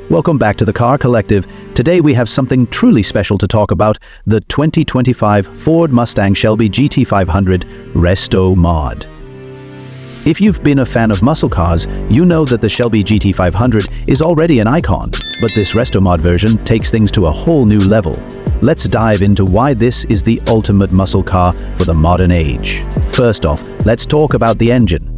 Welcome back to the Car Collective. Today we have something truly special to talk about, the 2025 Ford Mustang Shelby GT500 Restomod. If you've been a fan of muscle cars, you know that the Shelby GT500 is already an icon, but this Restomod version takes things to a whole new level. Let's dive into why this is the ultimate muscle car for the modern age. First off, let's talk about the engine.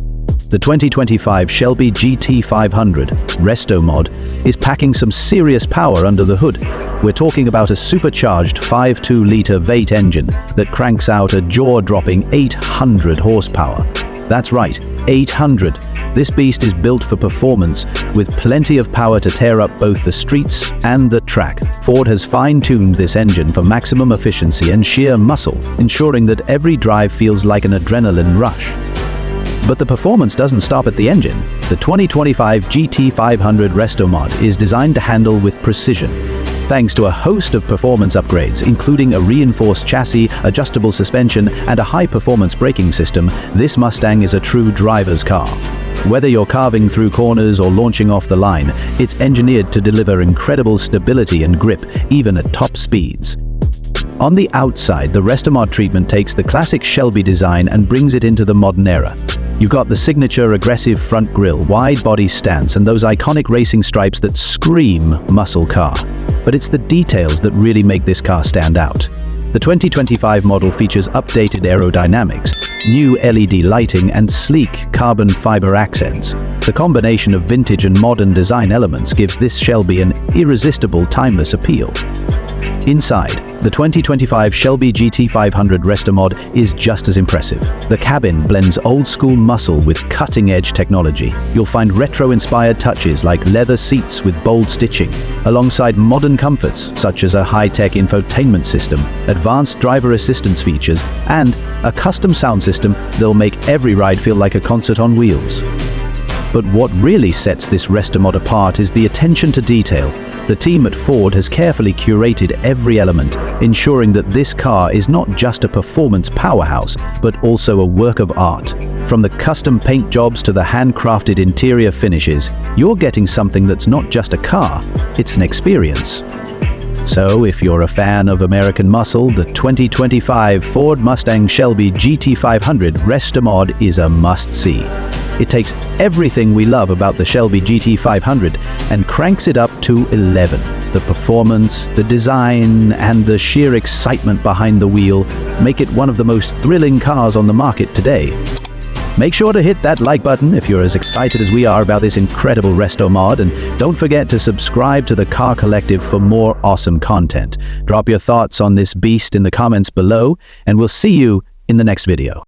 The 2025 Shelby GT500 Restomod is packing some serious power under the hood. We're talking about a supercharged 5.2-liter V8 engine that cranks out a jaw-dropping 800 horsepower. That's right, 800. This beast is built for performance, with plenty of power to tear up both the streets and the track. Ford has fine-tuned this engine for maximum efficiency and sheer muscle, ensuring that every drive feels like an adrenaline rush. But the performance doesn't stop at the engine. The 2025 GT500 Restomod is designed to handle with precision. Thanks to a host of performance upgrades, including a reinforced chassis, adjustable suspension, and a high-performance braking system, this Mustang is a true driver's car. Whether you're carving through corners or launching off the line, it's engineered to deliver incredible stability and grip, even at top speeds. On the outside, the Restomod treatment takes the classic Shelby design and brings it into the modern era. You've got the signature aggressive front grille, wide body stance, and those iconic racing stripes that scream muscle car. But it's the details that really make this car stand out. The 2025 model features updated aerodynamics, new LED lighting, and sleek carbon fiber accents. The combination of vintage and modern design elements gives this Shelby an irresistible, timeless appeal. Inside, the 2025 Shelby GT500 Restomod is just as impressive. The cabin blends old-school muscle with cutting-edge technology. You'll find retro-inspired touches like leather seats with bold stitching, alongside modern comforts such as a high-tech infotainment system, advanced driver assistance features, and a custom sound system that'll make every ride feel like a concert on wheels. But what really sets this Restomod apart is the attention to detail. The team at Ford has carefully curated every element, ensuring that this car is not just a performance powerhouse, but also a work of art. From the custom paint jobs to the handcrafted interior finishes, you're getting something that's not just a car, it's an experience. So, if you're a fan of American muscle, the 2025 Ford Mustang Shelby GT500 Restomod is a must-see. It takes everything we love about the Shelby GT500 and cranks it up to 11. The performance, the design, and the sheer excitement behind the wheel make it one of the most thrilling cars on the market today. Make sure to hit that like button if you're as excited as we are about this incredible Restomod, and don't forget to subscribe to the Car Collective for more awesome content. Drop your thoughts on this beast in the comments below, and we'll see you in the next video.